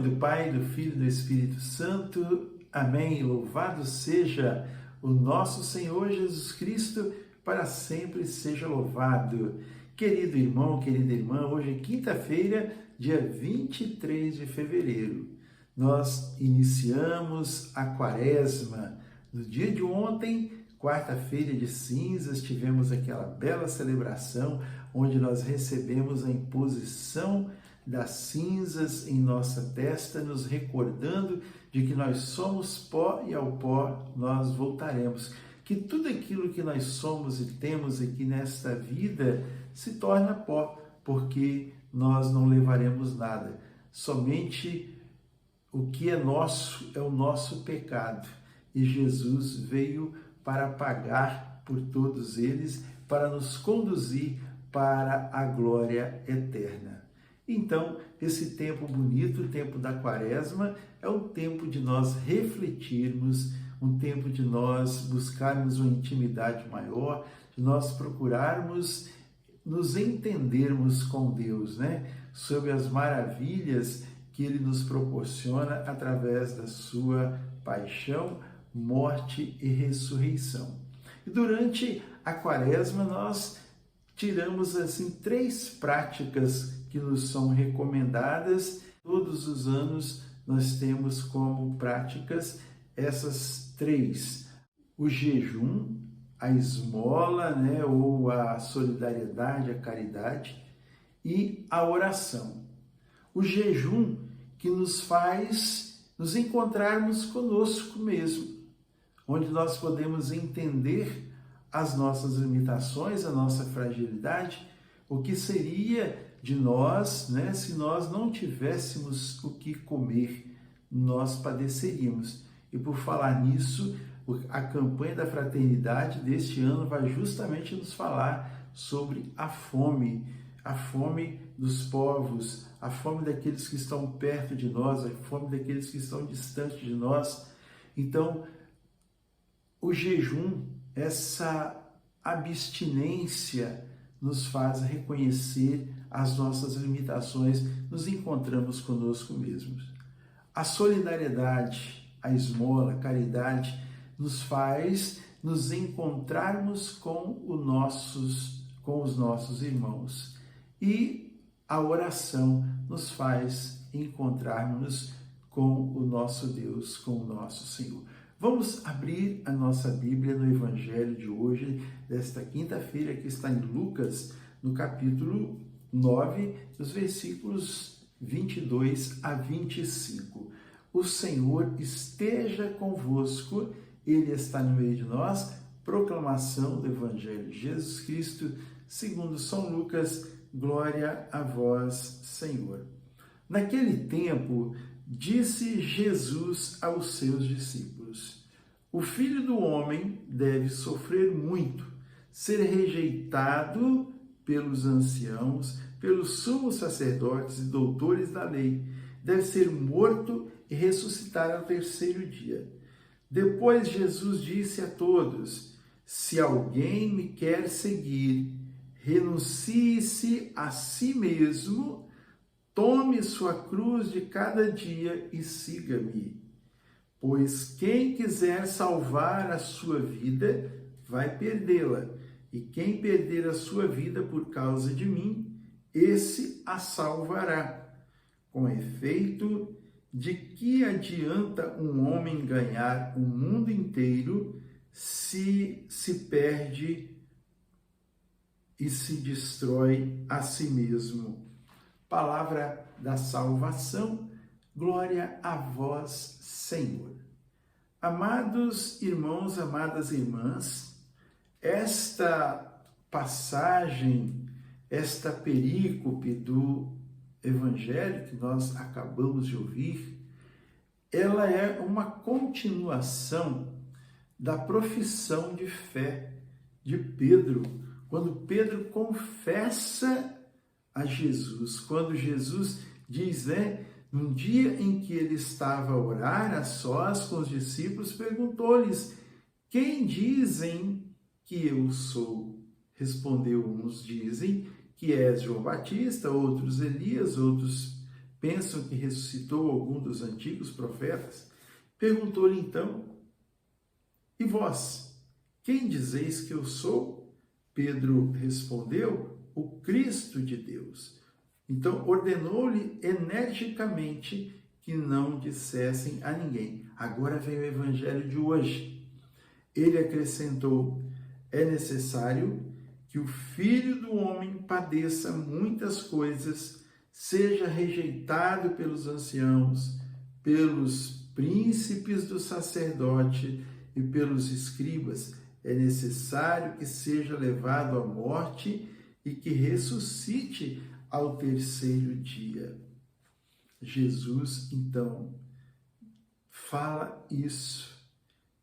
nome do Pai, do Filho e do Espírito Santo. Amém. Louvado seja o nosso Senhor Jesus Cristo, para sempre seja louvado. Querido irmão, querida irmã, hoje é quinta-feira, dia 23 de fevereiro. Nós iniciamos a quaresma. No dia de ontem, quarta-feira de cinzas, tivemos aquela bela celebração onde nós recebemos a imposição das cinzas em nossa testa, nos recordando de que nós somos pó e ao pó nós voltaremos. Que tudo aquilo que nós somos e temos aqui nesta vida se torna pó, porque nós não levaremos nada. Somente o que é o nosso pecado. E Jesus veio para pagar por todos eles, para nos conduzir para a glória eterna. Então, esse tempo bonito, o tempo da quaresma, é um tempo de nós refletirmos, um tempo de nós buscarmos uma intimidade maior, de nós procurarmos nos entendermos com Deus, sobre as maravilhas que Ele nos proporciona através da sua paixão, morte e ressurreição. E durante a quaresma nós tiramos assim 3 práticas que nos são recomendadas. Todos os anos nós temos como práticas essas 3: o jejum, a esmola, ou a solidariedade, a caridade, e a oração. O jejum que nos faz nos encontrarmos conosco mesmo, onde nós podemos entender as nossas limitações, a nossa fragilidade, o que seria de nós, se nós não tivéssemos o que comer, nós padeceríamos. E por falar nisso, a campanha da fraternidade deste ano vai justamente nos falar sobre a fome dos povos, a fome daqueles que estão perto de nós, a fome daqueles que estão distantes de nós. Então, o jejum, essa abstinência, nos faz reconhecer as nossas limitações, nos encontramos conosco mesmos. A solidariedade, a esmola, a caridade, nos faz nos encontrarmos com os nossos irmãos. E a oração nos faz encontrarmos com o nosso Deus, com o nosso Senhor. Vamos abrir a nossa Bíblia no Evangelho de hoje, desta quinta-feira, que está em Lucas, no capítulo 9, os versículos 22 a 25. O Senhor esteja convosco, Ele está no meio de nós. Proclamação do Evangelho de Jesus Cristo, segundo São Lucas. Glória a vós, Senhor. Naquele tempo, disse Jesus aos seus discípulos: o Filho do Homem deve sofrer muito, ser rejeitado pelos anciãos, pelos sumos sacerdotes e doutores da lei, deve ser morto e ressuscitar ao 3º dia. Depois Jesus disse a todos: se alguém me quer seguir, renuncie-se a si mesmo, tome sua cruz de cada dia e siga-me. Pois quem quiser salvar a sua vida, vai perdê-la. E quem perder a sua vida por causa de mim, esse a salvará. Com efeito, de que adianta um homem ganhar o mundo inteiro se perde e se destrói a si mesmo? Palavra da salvação, glória a vós, Senhor. Amados irmãos, amadas irmãs, esta passagem, esta perícope do Evangelho que nós acabamos de ouvir, ela é uma continuação da profissão de fé de Pedro, quando Pedro confessa a Jesus, quando Jesus diz, num dia em que ele estava a orar a sós com os discípulos, perguntou-lhes: quem dizem que eu sou? Respondeu: uns dizem que és João Batista, outros Elias, outros Pensam que ressuscitou algum dos antigos profetas? Perguntou-lhe então: e vós, quem dizeis que eu sou? Pedro respondeu: o Cristo de Deus. Então ordenou-lhe energicamente que não dissessem a ninguém. Agora vem o evangelho de hoje. Ele acrescentou: é necessário que o Filho do Homem padeça muitas coisas, seja rejeitado pelos anciãos, pelos príncipes do sacerdote e pelos escribas. É necessário que seja levado à morte e que ressuscite ao terceiro dia. Jesus, então, fala isso,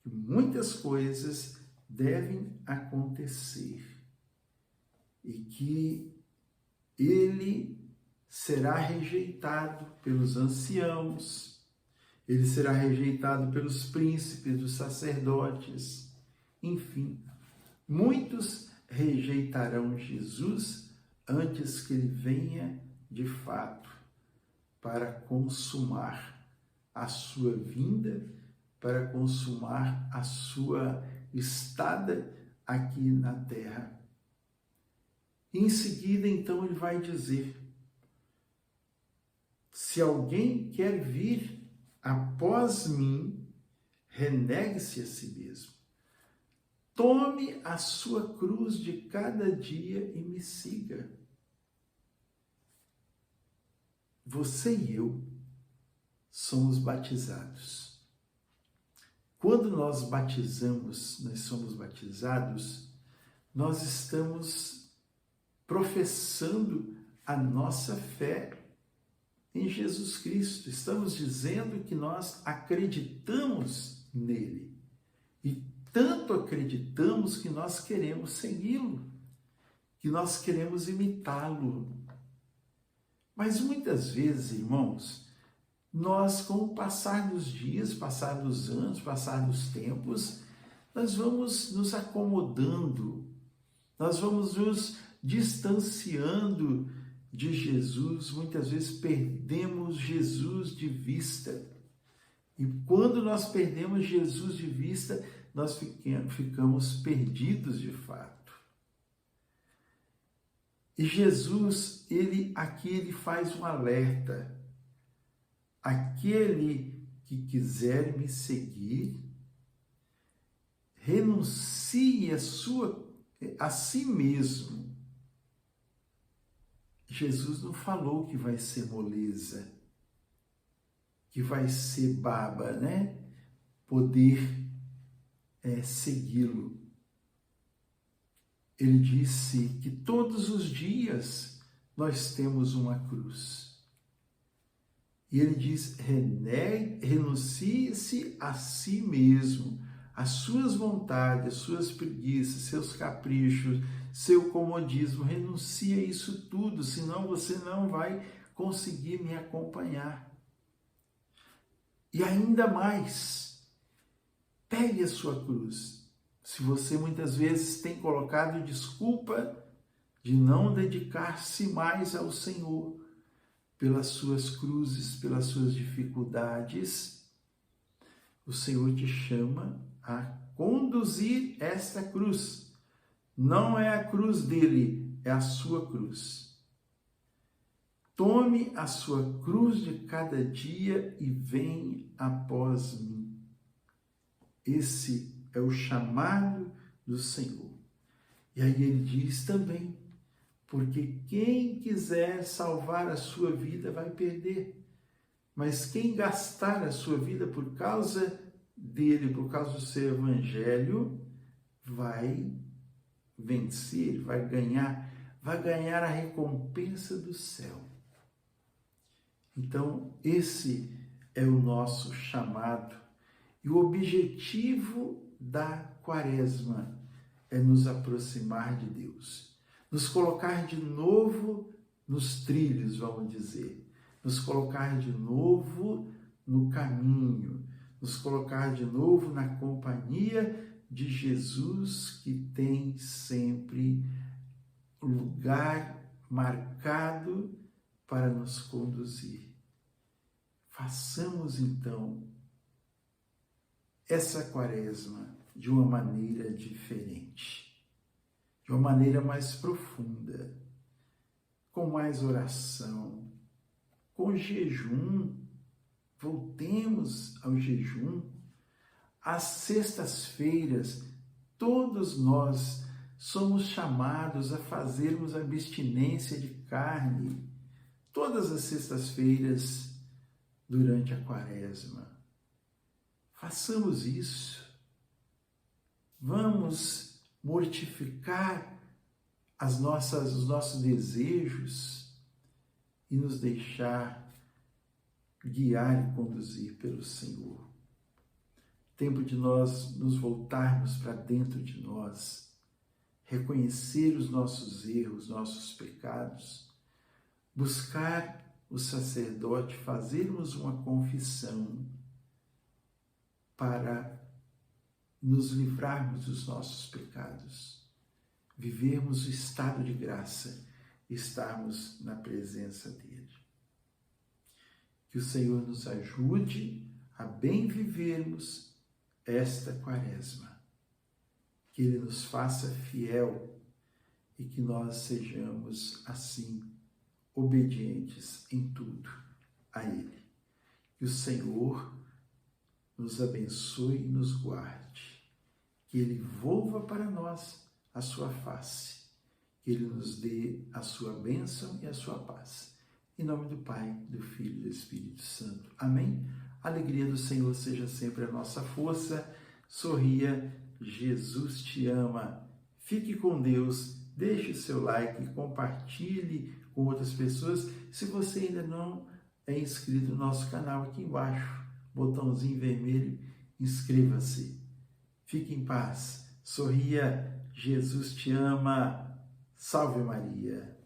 que muitas coisas devem acontecer e que ele será rejeitado pelos anciãos, ele será rejeitado pelos príncipes, dos sacerdotes, enfim, muitos rejeitarão Jesus antes que ele venha de fato para consumar a sua vinda, para consumar a sua estada aqui na terra. Em seguida, então, ele vai dizer: se alguém quer vir após mim, renegue-se a si mesmo. Tome a sua cruz de cada dia e me siga. Você e eu somos batizados. Quando nós somos batizados, nós estamos professando a nossa fé em Jesus Cristo. Estamos dizendo que nós acreditamos nele. E tanto acreditamos que nós queremos segui-lo, que nós queremos imitá-lo. Mas muitas vezes, irmãos, nós, com o passar dos dias, passar dos anos, passar dos tempos, nós vamos nos acomodando, nós vamos nos distanciando de Jesus, muitas vezes perdemos Jesus de vista. E quando nós perdemos Jesus de vista, nós ficamos perdidos de fato. E Jesus, ele faz um alerta. Aquele que quiser me seguir, renuncie a si mesmo. Jesus não falou que vai ser moleza, que vai ser baba, né? Poder segui-lo. Ele disse que todos os dias nós temos uma cruz. E ele diz: renuncie-se a si mesmo, as suas vontades, as suas preguiças, seus caprichos, seu comodismo. Renuncie a isso tudo, senão você não vai conseguir me acompanhar. E ainda mais, pegue a sua cruz. Se você muitas vezes tem colocado desculpa de não dedicar-se mais ao Senhor, pelas suas cruzes, pelas suas dificuldades, o Senhor te chama a conduzir esta cruz. Não é a cruz dele, é a sua cruz. Tome a sua cruz de cada dia e vem após mim. Esse é o chamado do Senhor. E aí ele diz também: porque quem quiser salvar a sua vida vai perder, mas quem gastar a sua vida por causa dele, por causa do seu evangelho, vai vencer, vai ganhar a recompensa do céu. Então, esse é o nosso chamado. E o objetivo da Quaresma é nos aproximar de Deus, nos colocar de novo nos trilhos, vamos dizer, nos colocar de novo no caminho, nos colocar de novo na companhia de Jesus, que tem sempre lugar marcado para nos conduzir. Façamos então essa quaresma de uma maneira diferente, de uma maneira mais profunda, com mais oração, com jejum. Voltemos ao jejum. Às sextas-feiras, todos nós somos chamados a fazermos abstinência de carne, todas as sextas-feiras durante a quaresma. Façamos isso. Vamos mortificar os nossos desejos e nos deixar guiar e conduzir pelo Senhor. Tempo de nós nos voltarmos para dentro de nós, reconhecer os nossos erros, nossos pecados, buscar o sacerdote, fazermos uma confissão para nos livrarmos dos nossos pecados, vivermos o estado de graça e estarmos na presença dele. Que o Senhor nos ajude a bem vivermos esta quaresma, que Ele nos faça fiel e que nós sejamos, assim, obedientes em tudo a Ele. Que o Senhor nos abençoe e nos guarde, que Ele volva para nós a sua face, que Ele nos dê a sua bênção e a sua paz. Em nome do Pai, do Filho e do Espírito Santo. Amém? A alegria do Senhor seja sempre a nossa força. Sorria, Jesus te ama. Fique com Deus, deixe o seu like, compartilhe com outras pessoas. Se você ainda não é inscrito no nosso canal, aqui embaixo, botãozinho vermelho, inscreva-se. Fique em paz. Sorria, Jesus te ama. Salve Maria.